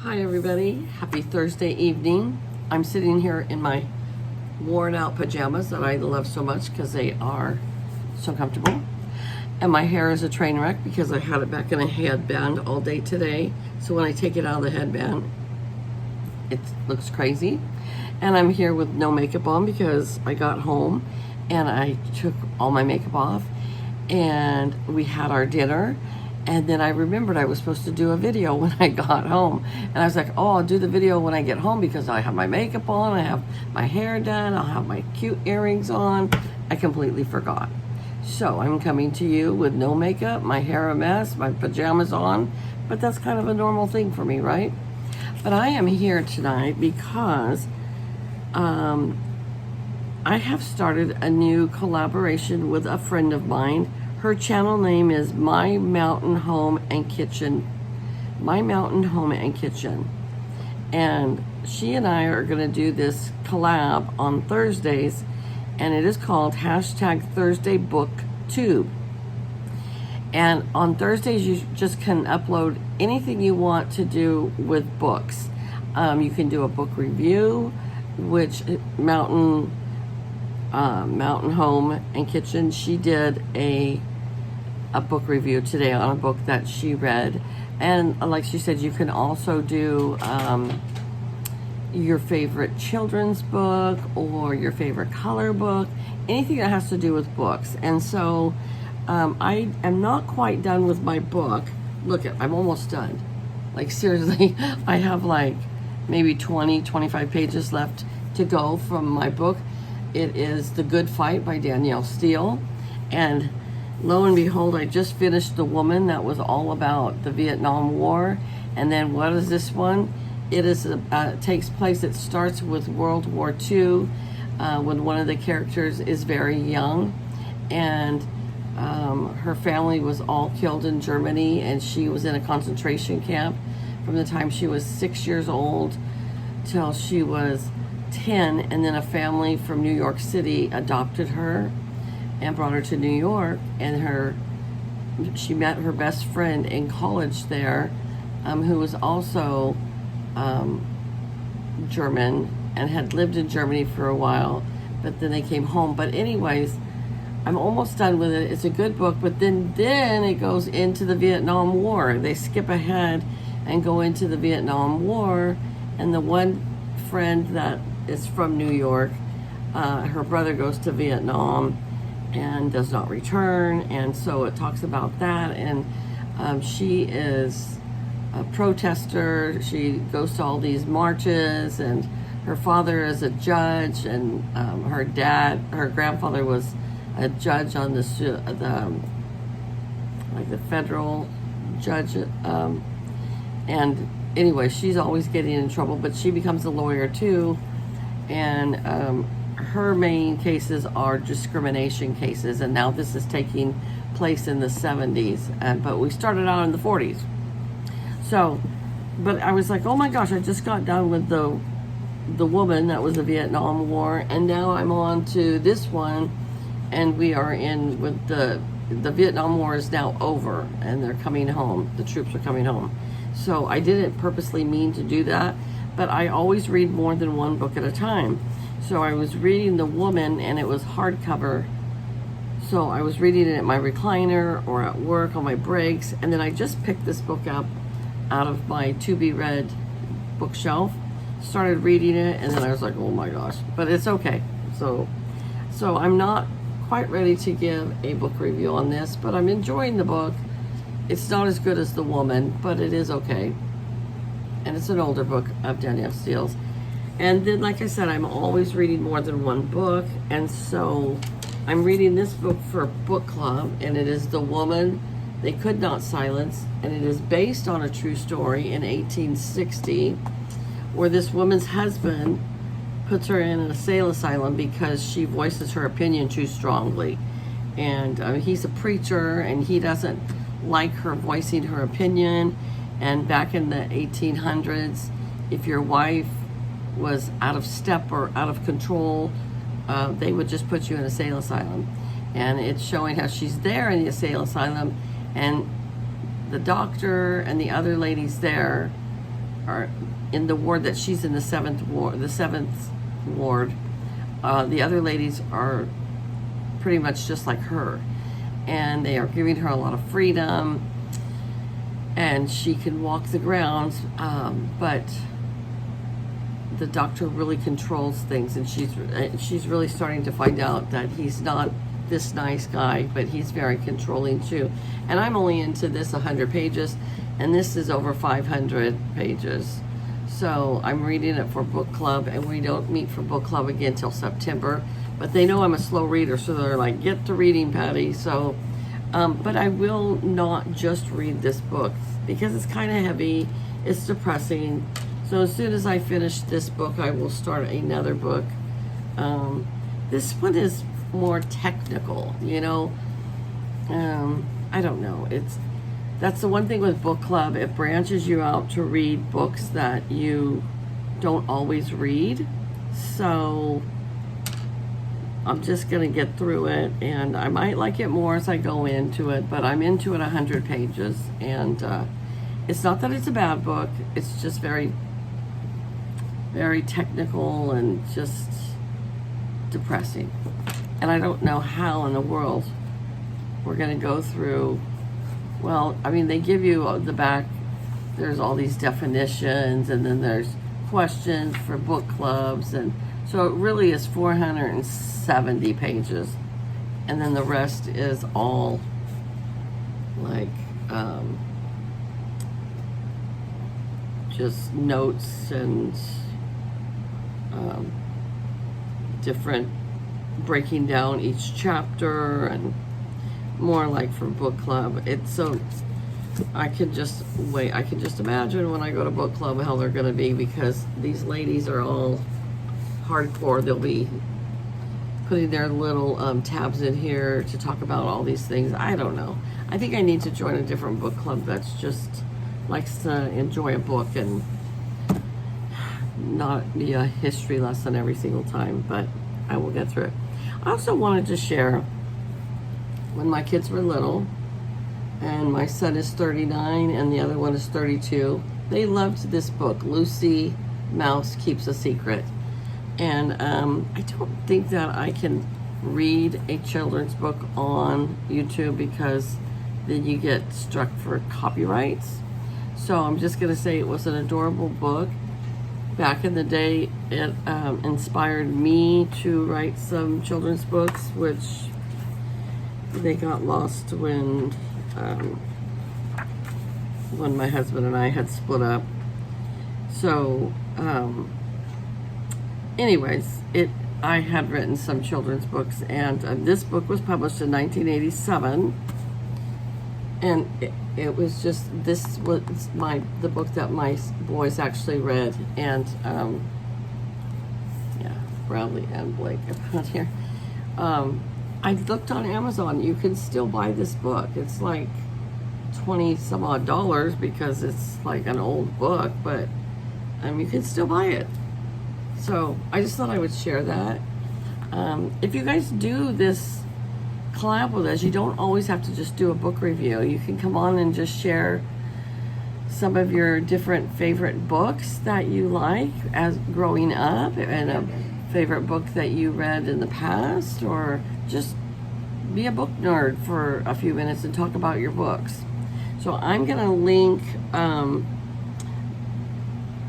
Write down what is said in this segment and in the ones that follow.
Hi everybody, happy Thursday evening. I'm sitting here in my worn out pajamas that I love so much because they are so comfortable. And my hair is a train wreck because I had it back in a headband all day today. So when I take it out of the headband, it looks crazy. And I'm here with no makeup on because I got home and I took all my makeup off and we had our dinner. And then I remembered I was supposed to do a video when I got home. And I was like, oh, I'll do the video when I get home because I have my makeup on, I have my hair done, I'll have my cute earrings on. I completely forgot. So I'm coming to you with no makeup, my hair a mess, my pajamas on, but that's kind of a normal thing for me, right? But I am here tonight because I have started a new collaboration with a friend of mine. Her channel name is My Mountain Home and Kitchen. My Mountain Home and Kitchen. And she and I are going to do this collab on Thursdays, and it is called #ThursdayBookTube. And on Thursdays, you just can upload anything you want to do with books. You can do a book review, which Mountain Home and Kitchen, she did a book review today on a book that she read. And like she said, you can also do your favorite children's book or your favorite color book, anything that has to do with books. And so I am not quite done with my book. Look, I'm almost done. Like seriously, I have like maybe 25 pages left to go from my book. It is The Good Fight by Danielle Steele. And lo and behold, I just finished The Woman that was all about the Vietnam War. And then what is this one? It is takes place, it starts with World War II when one of the characters is very young. And her family was all killed in Germany, and she was in a concentration camp from the time she was 6 years old till she was 10, and then a family from New York City adopted her and brought her to New York, and she met her best friend in college there, who was also German and had lived in Germany for a while, but then they came home. But anyways, I'm almost done with it. It's a good book, but then it goes into the Vietnam War. They skip ahead and go into the Vietnam War, and the one friend that is from New York, her brother goes to Vietnam and does not return, and so it talks about that. And she is a protester. She goes to all these marches, and her father is a judge, and her grandfather was a judge on the federal judge, and anyway, she's always getting in trouble, but she becomes a lawyer too. And her main cases are discrimination cases, and now this is taking place in the 70s, but we started out in the 40s. So, but I was like, oh my gosh, I just got done with the Woman that was the Vietnam War, and now I'm on to this one, and we are in with the Vietnam War is now over, and they're coming home. The troops are coming home. So I didn't purposely mean to do that, but I always read more than one book at a time. So I was reading The Woman, and it was hardcover. So I was reading it at my recliner or at work on my breaks, and then I just picked this book up out of my to-be-read bookshelf, started reading it, and then I was like, oh my gosh, but it's okay. So I'm not quite ready to give a book review on this, but I'm enjoying the book. It's not as good as The Woman, but it is okay. And it's an older book of Danielle Steele's. And then, like I said, I'm always reading more than one book. And so I'm reading this book for book club, and it is The Woman They Could Not Silence. And it is based on a true story in 1860, where this woman's husband puts her in an asylum because she voices her opinion too strongly. And he's a preacher, and he doesn't like her voicing her opinion. And back in the 1800s, if your wife was out of step or out of control, they would just put you in a asylum. And it's showing how she's there in the asylum, and the doctor and the other ladies there are in the ward that she's in, the seventh ward. The other ladies are pretty much just like her, and they are giving her a lot of freedom, and she can walk the grounds, but the doctor really controls things, and she's really starting to find out that he's not this nice guy, but he's very controlling too. And I'm only into this 100 pages, and this is over 500 pages. So I'm reading it for book club, and we don't meet for book club again till September. But they know I'm a slow reader, so they're like, get to reading, Patty. So, but I will not just read this book because it's kind of heavy. It's depressing. So as soon as I finish this book, I will start another book. This one is more technical, you know. I don't know. That's the one thing with book club. It branches you out to read books that you don't always read. So I'm just going to get through it, and I might like it more as I go into it, but I'm into it 100 pages. And it's not that it's a bad book. It's just very, very technical and just depressing. And I don't know how in the world we're going to go through. Well, I mean, they give you the back, there's all these definitions, and then there's questions for book clubs, and so it really is 470 pages, and then the rest is all like just notes and different, breaking down each chapter, and more like for book club. It's so I can just imagine when I go to book club how they're going to be, because these ladies are all hardcore. They'll be putting their little tabs in here to talk about all these things. I don't know. I think I need to join a different book club that's just likes to enjoy a book and not be a history lesson every single time, but I will get through it. I also wanted to share, when my kids were little, and my son is 39 and the other one is 32, they loved this book, Lucy Mouse Keeps a Secret. And I don't think that I can read a children's book on YouTube, because then you get struck for copyrights. So I'm just going to say it was an adorable book. Back in the day, it inspired me to write some children's books, which they got lost when my husband and I had split up. So anyways, I had written some children's books, and this book was published in 1987, and it was just, this was the book that my boys actually read. And yeah, Bradley and Blake are out here. I looked on Amazon. You can still buy this book. It's like $20 some odd, because it's like an old book, but you can still buy it. So I just thought I would share that. If you guys do this collab with us, you don't always have to just do a book review. You can come on and just share some of your different favorite books that you like as growing up, and a favorite book that you read in the past, or just be a book nerd for a few minutes and talk about your books. So I'm going to link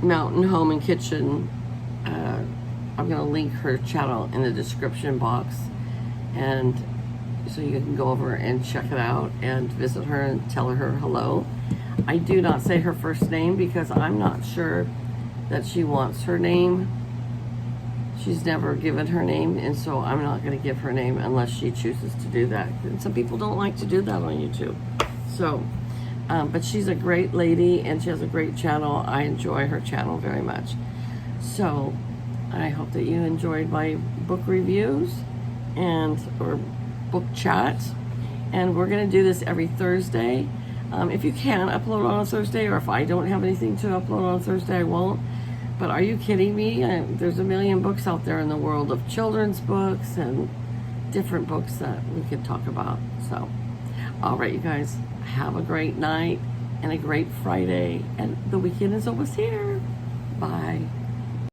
Mountain Home and Kitchen. I'm going to link her channel in the description box, and so you can go over and check it out and visit her and tell her hello. I do not say her first name because I'm not sure that she wants her name. She's never given her name, and so I'm not going to give her name unless she chooses to do that. And some people don't like to do that on YouTube. So, but she's a great lady, and she has a great channel. I enjoy her channel very much. So I hope that you enjoyed my book reviews or book chat. And we're going to do this every Thursday. If you can, upload on a Thursday, or if I don't have anything to upload on a Thursday, I won't. But are you kidding me? There's a million books out there in the world of children's books and different books that we could talk about. So, all right, you guys, have a great night. and a great Friday. And the weekend is almost here. Bye.